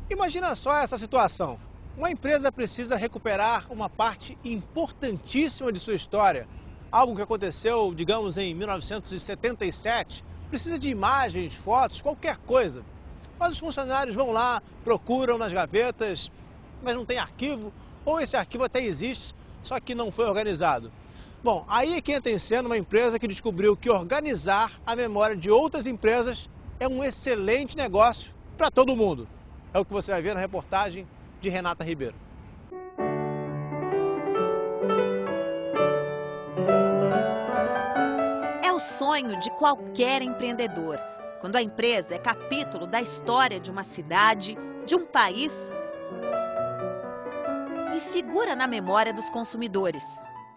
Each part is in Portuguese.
Imagina só essa situação. Uma empresa precisa recuperar uma parte importantíssima de sua história. Algo que aconteceu, digamos, em 1977. Precisa de imagens, fotos, qualquer coisa. Mas os funcionários vão lá, procuram nas gavetas, mas não tem arquivo, ou esse arquivo até existe, só que não foi organizado. Bom, aí é que entra em cena uma empresa que descobriu que organizar a memória de outras empresas é um excelente negócio para todo mundo. É o que você vai ver na reportagem de Renata Ribeiro. É o sonho de qualquer empreendedor, quando a empresa é capítulo da história de uma cidade, de um país e figura na memória dos consumidores.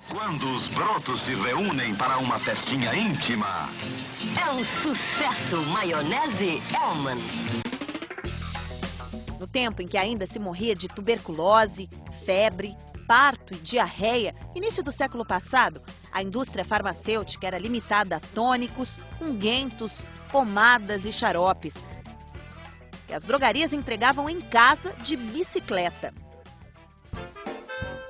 Quando os brotos se reúnem para uma festinha íntima. É um sucesso, maionese Hellman. No tempo em que ainda se morria de tuberculose, febre, parto e diarreia, início do século passado, a indústria farmacêutica era limitada a tônicos, unguentos, pomadas e xaropes. E as drogarias entregavam em casa de bicicleta.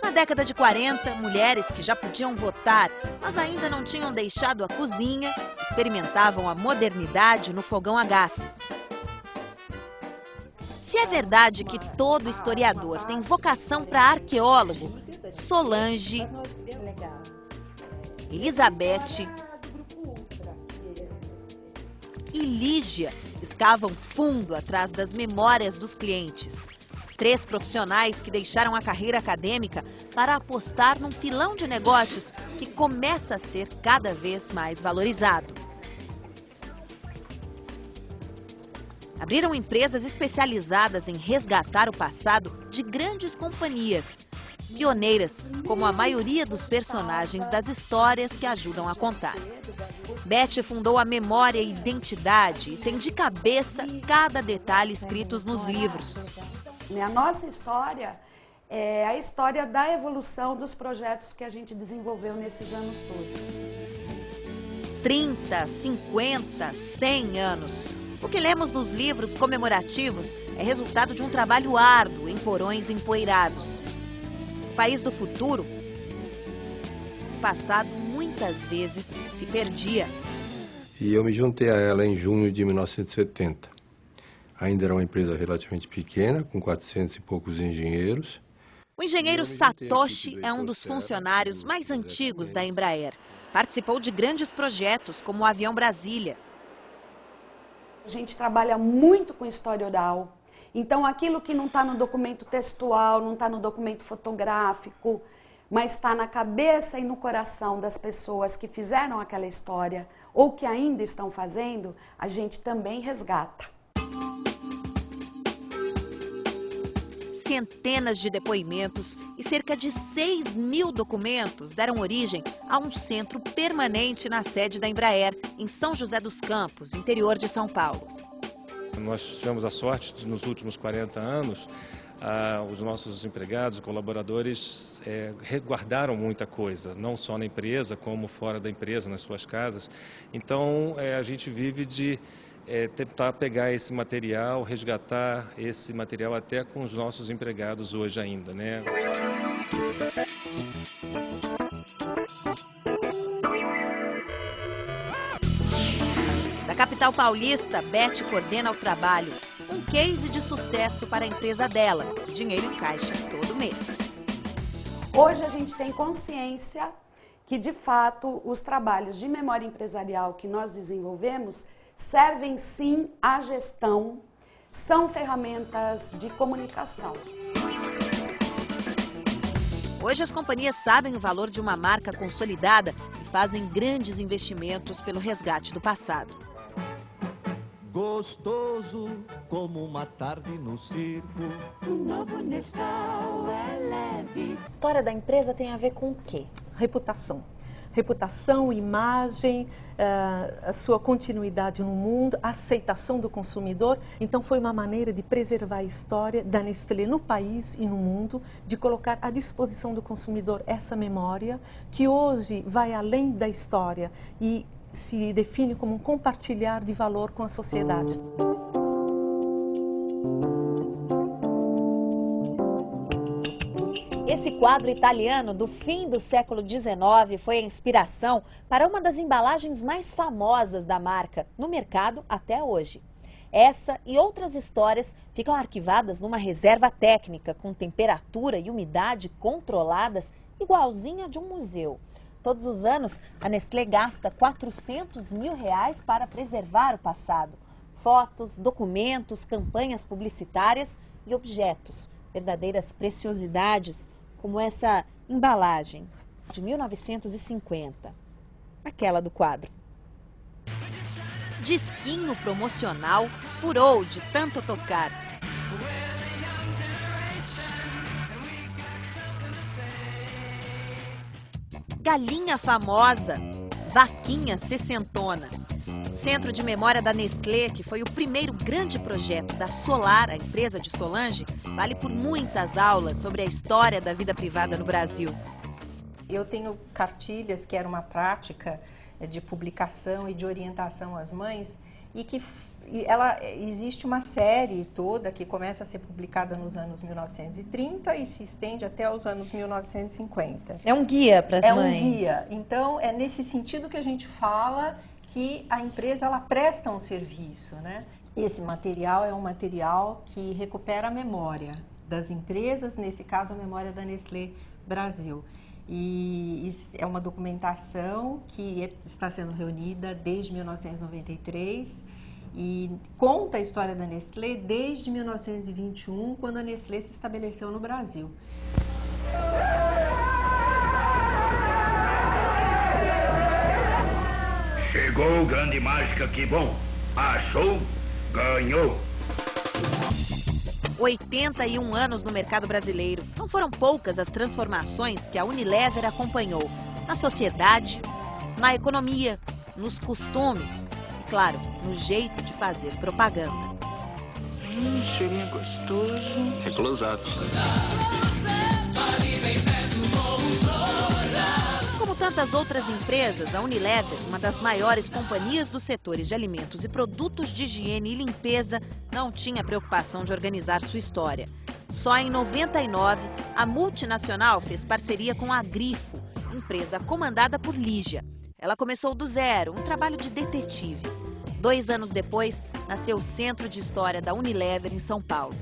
Na década de 40, mulheres que já podiam votar, mas ainda não tinham deixado a cozinha, experimentavam a modernidade no fogão a gás. Se é verdade que todo historiador tem vocação para arqueólogo, Solange, Elizabeth e Lígia escavam fundo atrás das memórias dos clientes. 3 profissionais que deixaram a carreira acadêmica para apostar num filão de negócios que começa a ser cada vez mais valorizado. Abriram empresas especializadas em resgatar o passado de grandes companhias, pioneiras como a maioria dos personagens das histórias que ajudam a contar. Beth fundou a Memória e Identidade e tem de cabeça cada detalhe escritos nos livros. A nossa história é a história da evolução dos projetos que a gente desenvolveu nesses anos todos. 30, 50, 100 anos. O que lemos nos livros comemorativos é resultado de um trabalho árduo em porões empoeirados. O país do futuro, o passado muitas vezes se perdia. E eu me juntei a ela em junho de 1970. Ainda era uma empresa relativamente pequena, com 400 e poucos engenheiros. O engenheiro Satoshi é um dos funcionários mais antigos da Embraer. Participou de grandes projetos, como o avião Brasília. A gente trabalha muito com história oral. Então, aquilo que não está no documento textual, não está no documento fotográfico, mas está na cabeça e no coração das pessoas que fizeram aquela história ou que ainda estão fazendo, a gente também resgata. Centenas de depoimentos e cerca de 6.000 documentos deram origem a um centro permanente na sede da Embraer, em São José dos Campos, interior de São Paulo. Nós tivemos a sorte de, nos últimos 40 anos, os nossos empregados e colaboradores guardaram muita coisa, não só na empresa, como fora da empresa, nas suas casas. Então, a gente vive de tentar pegar esse material, resgatar esse material até com os nossos empregados hoje ainda, né? Da capital paulista, Beth coordena o trabalho, um case de sucesso para a empresa dela, dinheiro em caixa todo mês. Hoje a gente tem consciência que, de fato, os trabalhos de memória empresarial que nós desenvolvemos servem sim à gestão, são ferramentas de comunicação. Hoje as companhias sabem o valor de uma marca consolidada e fazem grandes investimentos pelo resgate do passado. Gostoso como uma tarde no circo. O novo Nescau é leve. A história da empresa tem a ver com o quê? Reputação. Reputação, imagem, a sua continuidade no mundo, a aceitação do consumidor. Então foi uma maneira de preservar a história da Nestlé no país e no mundo, de colocar à disposição do consumidor essa memória que hoje vai além da história e se define como um compartilhar de valor com a sociedade. Esse quadro italiano do fim do século XIX foi a inspiração para uma das embalagens mais famosas da marca no mercado até hoje. Essa e outras histórias ficam arquivadas numa reserva técnica com temperatura e umidade controladas, igualzinha de um museu. Todos os anos, a Nestlé gasta R$400 mil para preservar o passado. Fotos, documentos, campanhas publicitárias e objetos, verdadeiras preciosidades, como essa embalagem de 1950, aquela do quadro. Disquinho promocional furou de tanto tocar. Galinha famosa, vaquinha sessentona. O Centro de Memória da Nestlé, que foi o primeiro grande projeto da Solar, a empresa de Solange, vale por muitas aulas sobre a história da vida privada no Brasil. Eu tenho cartilhas, que era uma prática de publicação e de orientação às mães, e que existe uma série toda que começa a ser publicada nos anos 1930 e se estende até os anos 1950. É um guia para as mães. É um guia. Então, é nesse sentido que a gente fala que a empresa ela presta um serviço, né? Esse material é um material que recupera a memória das empresas, nesse caso a memória da Nestlé Brasil. E é uma documentação que está sendo reunida desde 1993 e conta a história da Nestlé desde 1921, quando a Nestlé se estabeleceu no Brasil. Chegou, grande mágica, que bom! Achou, ganhou! 81 anos no mercado brasileiro. Não foram poucas as transformações que a Unilever acompanhou na sociedade, na economia, nos costumes e, claro, no jeito de fazer propaganda. Cheirinho gostoso. É close-up. Como tantas outras empresas, a Unilever, uma das maiores companhias dos setores de alimentos e produtos de higiene e limpeza, não tinha preocupação de organizar sua história. Só em 99, a multinacional fez parceria com a Grifo, empresa comandada por Lígia. Ela começou do zero, um trabalho de detetive. 2 anos depois, nasceu o Centro de História da Unilever em São Paulo.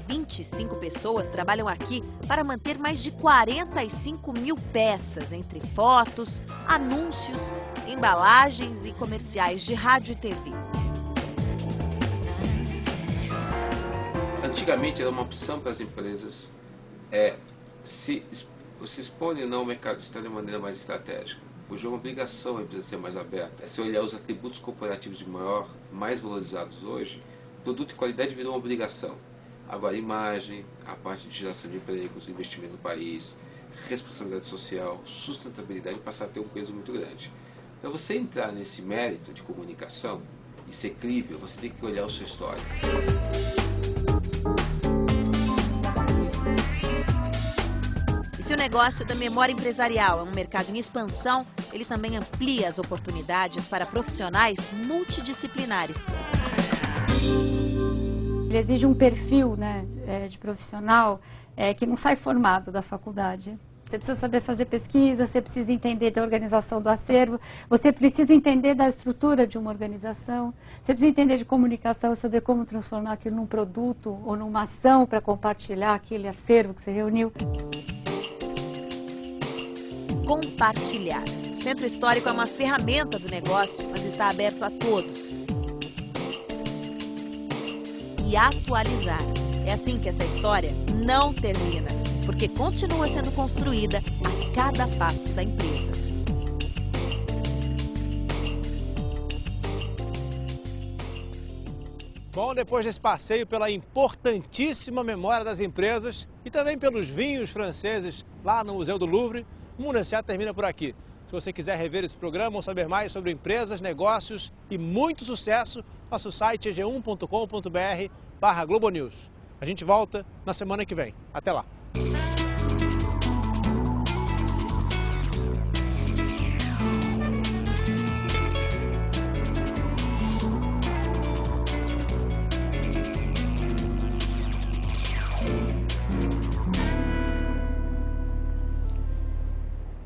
25 pessoas trabalham aqui para manter mais de 45 mil peças, entre fotos, anúncios, embalagens e comerciais de rádio e TV. Antigamente era uma opção para as empresas se expor ou não ao mercado de maneira mais estratégica. Hoje é uma obrigação a empresa ser mais aberta. Se olhar os atributos corporativos de mais valorizados hoje, produto e qualidade virou uma obrigação. Agora, imagem, a parte de geração de empregos, investimento no país, responsabilidade social, sustentabilidade passaram a ter um peso muito grande. Para você entrar nesse mérito de comunicação e ser crível, você tem que olhar a sua história. E se o negócio da memória empresarial é um mercado em expansão, ele também amplia as oportunidades para profissionais multidisciplinares. Ele exige um perfil, né, de profissional que não sai formado da faculdade. Você precisa saber fazer pesquisa, você precisa entender da organização do acervo, você precisa entender da estrutura de uma organização, você precisa entender de comunicação, saber como transformar aquilo num produto ou numa ação para compartilhar aquele acervo que você reuniu. Compartilhar. O Centro Histórico é uma ferramenta do negócio, mas está aberto a todos. E atualizar. É assim que essa história não termina, porque continua sendo construída a cada passo da empresa. Bom, depois desse passeio pela importantíssima memória das empresas e também pelos vinhos franceses lá no Museu do Louvre, o Mundo S.A. termina por aqui. Se você quiser rever esse programa ou saber mais sobre empresas, negócios e muito sucesso, nosso site é g1.com.br/globonews. A gente volta na semana que vem. Até lá!